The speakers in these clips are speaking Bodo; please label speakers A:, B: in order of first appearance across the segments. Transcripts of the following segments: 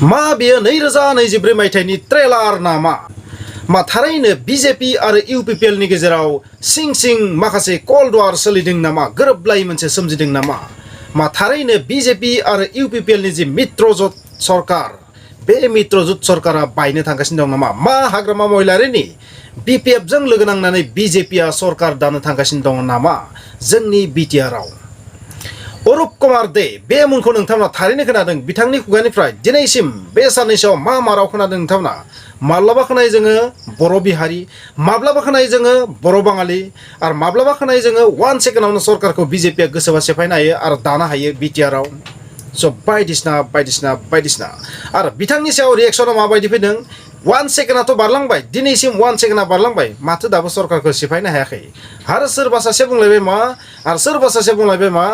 A: मा बेयो 2024 मायथाइनि ट्रेलार नामा मा थारैनो बीजेपी आरो UPPL नि गेजेराव सिं माखासे कल्ड वार सोलिदों नामा गोरोबलायै मोनसे सोमजिदों नामा मा थारैनो BJP आरो UPPL नि जि मित्रजोट सरकार बे मित्रजोट सरकारा बायनो थांगासिनो दं नामा मा हाग्रामा महिलारिनि BPF जों लोगो नांनानै BJP आ सरकार दानो थांगासिनो दं नामा जोंनि BTR आव अरुप कुमार दे बे मुंखौ नोंथांमोना थारैनो खोनादों बिथांनि खुगानिफ्राय दिनैसिम बे साननैसोआव मा राव खोनादों नोंथांमोना माब्लाबा खोनायो जोङो बर' बिहारि माब्लाबा खोनायो जोङो बर' बाङालि आरो माब्लाबा खोनायो जोङो 1 सेकेन्डआवनो सरकारखौ BJP आ गोसोबा सेफायनो हायो आरो दानो हायो BTR आव स बायदिसिना आरो बिथांनि सायाव रिएक्सना माबायदि फैदों 1 सेकेन्डआथ' बारलांबाय दिनैसिम 1 सेकेन्डआ बारलांबाय माथो दाबो सरकारखौ सिफायनो हायाखै आरो सोरबा सासे बुंलायबाय मा आरो सोरबा सासे बुंलायबाय मा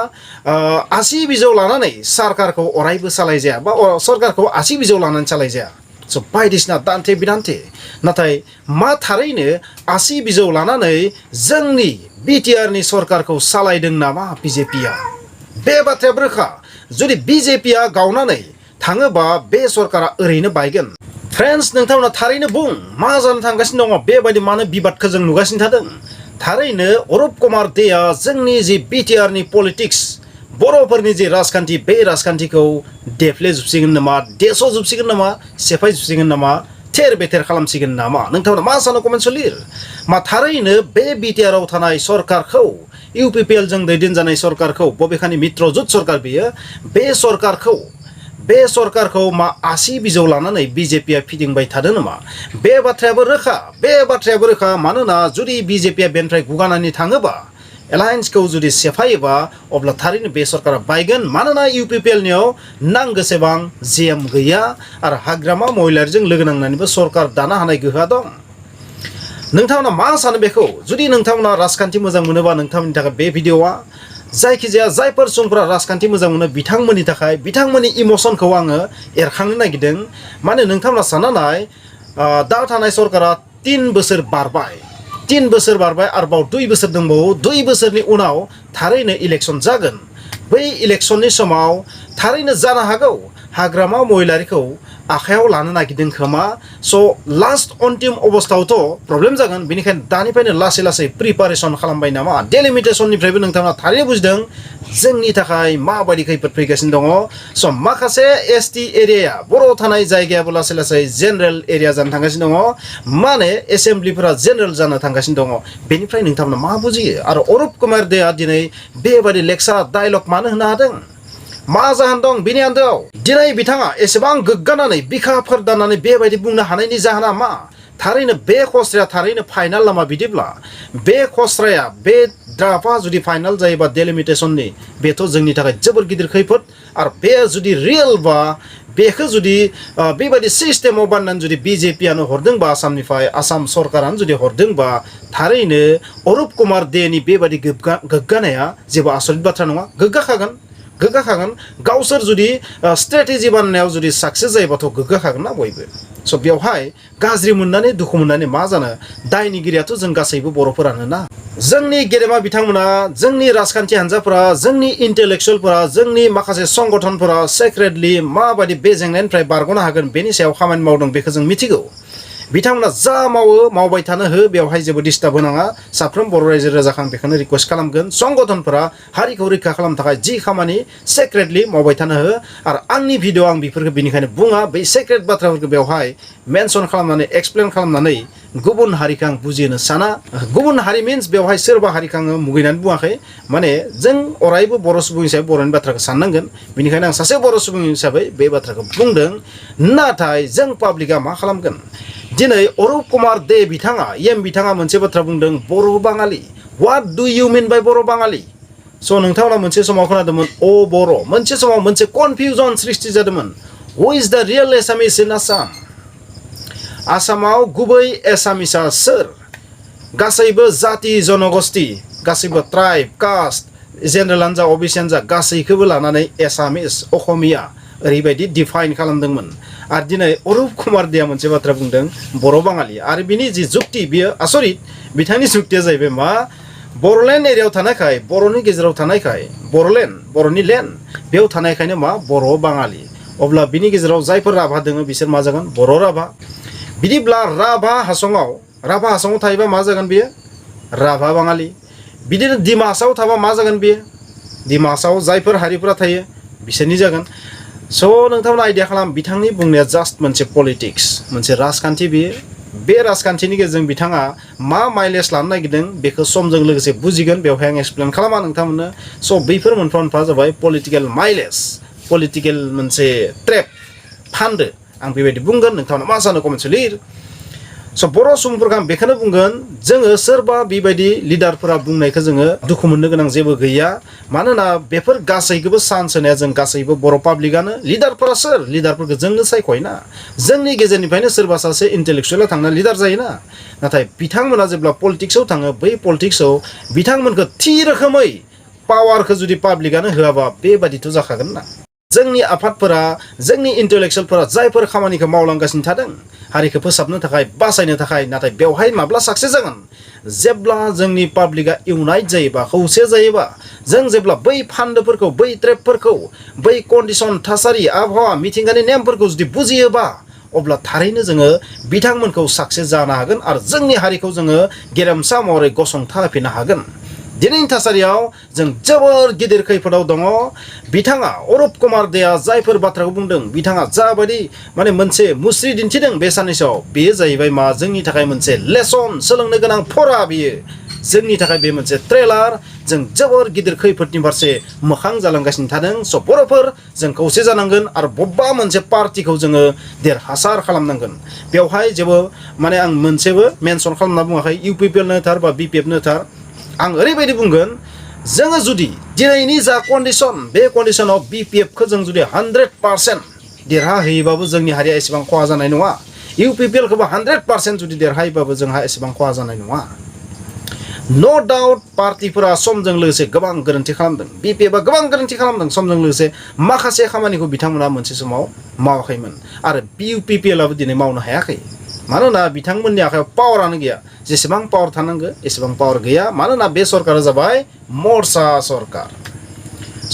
A: आसि बिजौ लानानै सरकारखौ अरायबो सालायजाया बा सरकारखौ आसि बिजौ लानानै सालायजाया स बायदिसिना दान्थे बिदान्थे नाथाय मा थारैनो आसि बिजौ लानानै जोंनि BTR नि सरकारखौ सालायदों नामा BJP आ बे बाथ्राया रोखा जुदि BJP आ गावनानै थाङोबा बे सरकारा ओरैनो बायगोन फ्रेन्ड्स नोंथांमोना थारैनो बुं मा जानो थांगासिनो दङ बेबायदि मानो बिबादखौ जों नुगासिनो थादों थारैनो अरुप कुमार देआ जोंनि जि BTR नि पलिटिक्स बर'फोरनि जि राजखान्थि बे राजखान्थिखौ देफ्लेजोबसिगोन नामा देस'जोबसिगोन नामा सेफायजोबसिगोन नामा थेर बेथेर खालामसिगोन नामा नोंथांमोना मा सानो कमेन्टआव लिर मा थारैनो बे BTR आव थानाय सरकारखौ UPPL जों दैदेनजानाय सरकारखौ बबेखानि मित्रजोट सरकार बियो बे सरकारखौ मा आसि बिजौ लानानै BJP आ फिदिंबाय थादों नामा बे बाथ्रायाबो रोखा मानोना जुदि BJP आ बेनिफ्राय गुगानानै थाङोबा एलायन्सखौ जुदि सेफायोबा अब्ला थारैनो बे सरकारा बायगोन मानोना UPPL नियाव नांगोसेबां जेम गैया आरो हाग्रामा महिलारिजों लोगो नांनानैबो सरकार दानो हानाय गोहोआ दं नोंथांमोना मा सानो बेखौ जुदि नोंथांमोना राजखान्थि मोजां मोनोबा नोंथांमोननि थाखाय बे भिडिअआ जायखिजाया जायफोर सुबुंफोरा राजखान्थि मोजां मोनो बिथांमोननि थाखाय बिथांमोननि इमोसनखौ आङो एरखांनो नागिरदों माने नोंथांमोना साननाय दा थानाय सरकारा 3 बोसोर बारबाय आरोबाव 2 बोसोर दंबावो 2 बोसोरनि उनाव थारैनो इलेक्सन जागोन बै इलेक्सननि समाव थारैनो जानो हागौ हाग्रामा महिलारिखौ आखायाव लानो नागिरदों खोमा स लास्ट अन्तिम अबस्थायावथ' प्रब्लेम जागोन बेनिखायनो दानिफ्रायनो लासै प्रिपारेसन खालामबाय नामा डेलिमिटेसननिफ्रायबो नोंथाङा थारैनो बुजिदों जोंनि थाखाय माबायदि खैफोद फैगासिनो दङ स माखासे ST एरिया बर' थानाय जायगायाबो लासै जेनेरेल एरिया जानो थांगासिनो दङ माने एसेम्ब्लिफोरा जेनेरेल जानो थांगासिनो दङ बेनिफ्राय नोंथांमोना मा बुजियो आरो अरुप कुमार देआ दिनै बेबायदि लेक्सार डायलग मानो होनो हादों मा जाहोन दं बिनि आन्दोआव दिनै बिथाङा एसेबां गोग्गानानै बिखा फोरदाननानै बेबायदि बुंनो हानायनि जाहोना मा थारैनो बे खस्राया थारैनो फाइनाल नामा बिदिब्ला बे खस्राया बे ड्राफ्टआ जुदि फाइनाल जायोबा डेलिमिटेसननि बेथ' जोंनि थाखाय जोबोर गिदिर खैफोद आरो बे जुदि रियेल बा बेखौ जुदि बेबायदि सिस्टेमाव बानायनानै जुदि BJP आनो हरदोंबा आसामनिफ्राय आसाम सरकारानो जुदि हरदोंबा थारैनो अरुप कुमार देनि बेबायदि गोग्गानाया जेबो आसरित बाथ्रा नङा गोग्गाखागोन गावसोर जुदि स्ट्रेटेजि बानायनायाव जुदि साक्सेस जायोबाथ' गोग्गाखागोन ना बयबो स बेवहाय गाज्रि मोननानै दुखु मोननानै मा जानो दायनिगिरियाथ' जों गासैबो बर'फोरानो ना जोंनि गेदेमा बिथांमोना जोंनि राजखान्थि हान्जाफोरा जोंनि इन्टेलेक्सुयेलफोरा जोंनि माखासे संगठनफोरा सेक्रेटलि माबायदि बे जेंनानिफ्राय बारग'नो हागोन बेनि सायाव खामानि मावदों बेखौ जों मिथिगौ बिथांमोना जा मावबाय थानो हो बेवहाय जेबो डिस्टार्ब होनाङा साफ्रोम बर' रायजो राजाखौ आं बेखौनो रिक्वेस्ट खालामगोन संगठनफोरा हारिखौ रैखा खालामनो थाखाय जि खामानि सेक्रेटलि मावबाय थानो हो आरो आंनि भिडिअ आं बेफोरखौ बेनिखायनो बुङा बै सेक्रेट बाथ्राफोरखौ बेवहाय मेनसन खालामनानै एक्सप्लेन खालामनानै गुबुन हारिखौ आं बुजिनो साना गुबुन हारि मिन्स बेवहाय सोरबा हारिखौ आङो मुगैनानै बुङाखै माने जों अरायबो बर' सुबुं हिसाबै बर'नि बाथ्राखौ साननांगोन बेनिखायनो आं सासे बर' सुबुं हिसाबै बे बाथ्राखौ बुंदों नाथाय जों पाब्लिकआ मा खालामगोन दिनै अरुप कुमार दे बिथाङा मोनसे बाथ्रा बुंदों बर' बाङालि व्हाट डु इउ मिन बाय बर' बाङालि स नोंथांमोना मोनसे समाव खोनादोंमोन बर' मोनसे समाव मोनसे कनफिउजन सृष्टि जादोंमोन हु इज द रियेल एसामिस इन आसामाव गुबै एसामिसआ सोर गासैबो जाति जनगोष्ठी गासैबो ट्राइब कास्ट जेनेरेलानो जा अबिसियानो जा गासैखौबो लानानै एसामिस असमिया ओरैबायदि डिफाइन खालामदोंमोन आरो दिनै अरुप कुमार देआ मोनसे बाथ्रा बुंदों बर' बाङालि आरो बिनि जि जुक्ति बियो आसरित बिथांनि जुक्तिया जाहैबाय मा बर'लेण्ड एरियायाव थानायखाय बर'नि गेजेराव थानायखाय बर'लेण्ड बर'नि लेण्ड बेयाव थानायखायनो मा बर' बाङालि अब्ला बिनि गेजेराव जायफोर राभा दोङो बिसोर मा जागोन बर' राभा बिदिब्ला राभा हासङाव थायोबा मा जागोन बियो राभा बाङालि बिदिनो डिमासाव थाबा मा जागोन बियो डिमासाव जायफोर हारिफोरा थायो बिसोरनि जागोन स' नोंथांमोना आइडिया खालाम बिथांनि बुंनाया जास्ट मोनसे पलिटिक्स मोनसे राजखान्थि बियो बे राजखान्थिनि गेजेरजों बिथाङा मा माइलेज लानो नागिरदों बेखौ समजों लोगोसे बुजिगोन बेवहाय आं एक्सप्लेन खालामा नोंथांमोननो स' बैफोर मोनफा मोनफा जाबाय पलिटिकेल माइलेज पलिटिकेल मोनसे ट्रेप फान्दो आं बेबायदि बुंगोन नोंथांमोना मा सानो कमेन्टआव लिर स' बर' सुबुंफोरखौ आं बेखौनो बुंगोन जोङो सोरबा बेबायदि लिडारफोरा बुंनायखौ जोङो दुखु मोननो गोनां जेबो गैया मानोना बेफोर गासैखौबो चान्स होनाया जों गासैबो बर' पाब्लिकआनो लिडारफोरा सोर लिडारफोरखौ जोंनो सायख'योना जोंनि गेजेरनिफ्रायनो सोरबा सासे इन्टेलेक्सुवेला थांना लिडार जायोना नाथाय बिथांमोना जेब्ला पलिटिक्सआव थाङो बै पलिटिक्सआव बिथांमोनखौ थि रोखोमै पावारखौ जुदि पाब्लिकआनो होआबा बेबादिथ' जाखागोन ना जोंनि आफादफोरा जोंनि इन्टेलेक्सुवेलफोरा जायफोर खामानिखौ मावलांगासिनो थादों हारिखौ फोसाबनो थाखाय बासायनो थाखाय नाथाय बेवहाय माब्ला साक्सेस जागोन जेब्ला जोंनि पाब्लिकआ इउनाइट जायोबा खौसे जायोबा जों जेब्ला बै फान्दोफोरखौ बै ट्रेपफोरखौ बै कन्डिसन थासारि आबहावा मिथिंगानि नेमफोरखौ जुदि बुजियोबा अब्ला थारैनो जोङो बिथांमोनखौ साक्सेस जानो हागोन आरो जोंनि हारिखौ जोङो गेरेमसा महरै गसंथा होफिननो हागोन दिनैनि थासारियाव जों जोबोर गिदिर खैफोदाव दङ बिथाङा अरुप कुमार देआ जायफोर बाथ्राखौ बुंदों बिथाङा जाबायदि माने मोनसे मुस्रि दिन्थिदों बे साननैसोआव बेयो जाहैबाय मा जोंनि थाखाय मोनसे लेसन सोलोंनो गोनां फरा बियो जोंनि थाखाय बे मोनसे ट्रेलार जों जोबोर गिदिर खैफोदनि फारसे मोखां जालांगासिनो थादों स' बर'फोर जों खौसे जानांगोन आरो बबेबा मोनसे पार्टिखौ जोङो देरहासार खालामनांगोन बेवहाय जेबो माने आं मोनसेबो मेनसन खालामना बुङाखै UPPL नो थार बा BPF नो थार आं ओरैबायदि बुंगोन जोङो जुदि दिनैनि जा कन्डिसन बे कन्डिसनाव BPF खौ जों जुदि 100% देरहाहैयोबाबो जोंनि हारिया एसेबां खहा जानाय नङा UPPL खौबो 100% जुदि देरहायोबाबो जोंहा एसेबां खहा जानाय नङा नो डाउट पार्टिफोरा समजों लोगोसे गोबां गोरोन्थि खालामदों BPFआ गोबां गोरोन्थि खालामदों समजों लोगोसे माखासे खामानिखौ बिथांमोना मोनसे समाव मावाखैमोन आरो UPPLआबो दिनै मावनो हायाखै मानोना बिथांमोननि आखायाव पावारानो गैया जेसेबां पावार थानांगौ एसेबां पावार गैया मानोना बे सरकारा जाबाय मर्चा सरकार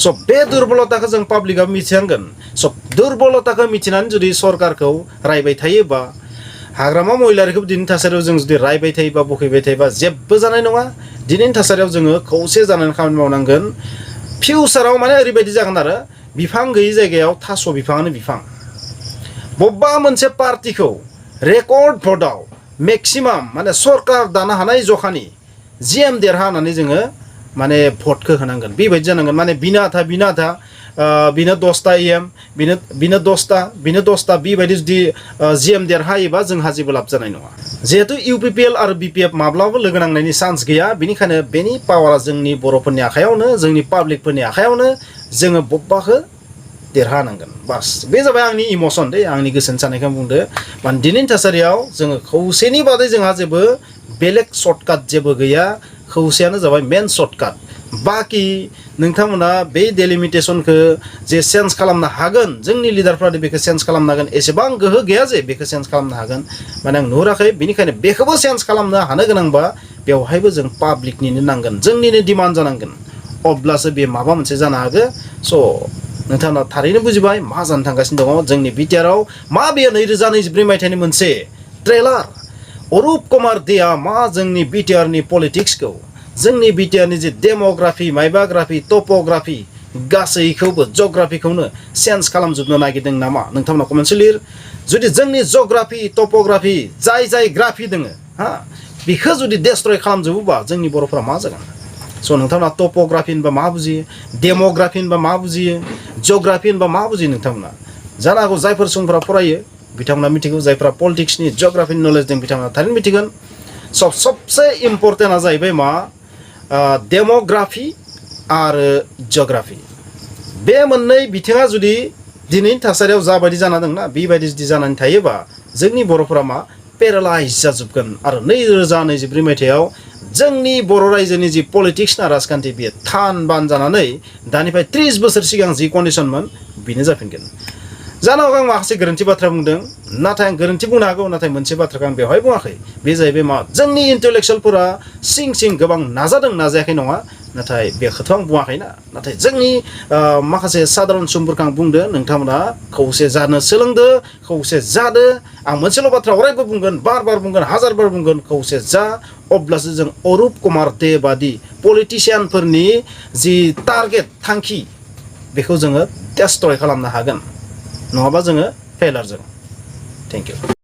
A: स' बे दुर्बलताखौ जों पाब्लिकआ मिथिनांगोन स' दुर्बलताखौ मिथिनानै जुदि सरकारखौ रायबाय थायोबा हाग्रामा महिलारिखौबो दिनैनि थासारियाव जों जुदि रायबाय थायोबा बखैबाय थायोबा जेबो जानाय नङा दिनैनि थासारियाव जोङो खौसे जानानै खामानि मावनांगोन फिउचाराव माने ओरैबायदि जागोन आरो बिफां गैयि जायगायाव थास' बिफाङानो बिफां बबेबा मोनसे पार्टिखौ रेकर्ड भटआव मेक्सिमाम माने सरकार दानो हानाय जखानि GM देरहा होननानै जोङो माने भटखौ होनांगोन बेबायदि जानांगोन माने बिनो आधा बिनो 10टा EM बिनो 10टा बेबायदि जुदि GM देरहायोबा जोंहा जेबो लाब जानाय नङा जिहेतु UPPL आरो BPF माब्लाबो लोगो नांनायनि चान्स गैया बेनिखायनो बेनि पावारा जोंनि बर'फोरनि आखायावनो जोंनि पाब्लिकफोरनि आखायावनो जोङो बबेबाखौ देरहानांगोन बास बे जाबाय आंनि इमोसन दे आंनि गोसोनि साननायखौ बुंदो माने दिनैनि थासारियाव जोङो खौसेनि बादै जोंहा जेबो बेलेग सर्टकाट जेबो गैया खौसेयानो जाबाय मेन सर्टकाट बाखि नोंथांमोना बे डेलिमिटेसनखौ जे चेन्ज खालामनो हागोन जोंनि लिडारफ्रा बेखौ चेन्ज खालामनो हागोन एसेबां गोहो गैया जे बेखौ चेन्ज खालामनो हागोन माने आं नुहुराखै बेनिखायनो बेखौबो चेन्ज खालामनो हानो गोनांबा बेवहायबो जों पाब्लिकनिनो नांगोन जोंनिनो डिमान्ड जानांगोन अब्लासो बे माबा मोनसे जानो हागोन स' नोंथांमोना थारैनो बुजिबाय मा जानो थांगासिनो दङ जोंनि BTRआव मा बेयो 2024 मायथाइनि मोनसे ट्रेलार अरुप कुमार देआ मा जोंनि BTRनि पलिटिक्सखौ जोंनि BTRनि जे डेमोग्राफि माइबाग्राफि टपोग्राफि गासैखौबो जग्राफिखौनो चेन्ज खालामजोबनो नागिरदों नामा नोंथांमोना कमेन्टआव लिर जुदि जोंनि जग्राफि टपोग्राफि जाय ग्राफि दोङो हा बेखौ जुदि डेस्ट्रय खालामजोबोबा जोंनि बर'फोरा मा जागोन स' नोंथांमोना टपोग्राफि होनबा मा बुजियो डेमोग्राफि होनबा मा बुजियो जग्राफि होनबा मा बुजियो नोंथांमोना जानो हागौ जायफोर सुबुंफोरा फरायो बिथांमोना मिथिगौ जायफोरा पलिटिक्सनि जग्राफिनि नलेज दं बिथांमोना थारैनो मिथिगोन सबसे इम्पर्टेन्टआ जाहैबाय मा डेमोग्राफि आरो जग्राफि बे मोननै बिथिङा जुदि दिनैनि थासारियाव जाबायदि जाना दंना बेबायदि जुदि जानानै थायोबा जोंनि बर'फोरा मा पेरालाइज जाजोबगोन आरो 2024 मायथाइयाव जोंनि बर' रायजोनि जि पलिटिक्सना राजखान्थि बेयो थान बान जानानै दानिफ्राय 30 बोसोर सिगां जि कन्डिसनमोन बेनो जाफिनगोन जानो हागौ आं माखासे गोरोन्थि बाथ्रा बुंदों नाथाय आं गोरोन्थि बुंनो हागौ नाथाय मोनसे बाथ्राखौ आं बेवहाय बुङाखै बे जाहैबाय मा जोंनि इन्टेलेक्सुवेलफोरा सिं गोबां नाजादों नाजायाखै नङा नाथाय बेखौथ' आं बुङाखैना नाथाय जोंनि माखासे साधारन सुबुंफोरखौ आं बुंदों नोंथांमोना खौसे जानो सोलोंदो खौसे जादो आं मोनसेल' बाथ्रा अरायबो बुंगोन बार बुंगोन हाजारबार बुंगोन खौसे जा अब्लासो जों अरुप कुमार दे बादि पलिटिशियानफोरनि जि टारगेट थांखि बेखौ जोङो डेस्ट्रय खालामनो हागोन नङाबा जोङो फेलार जागोन थेंक इउ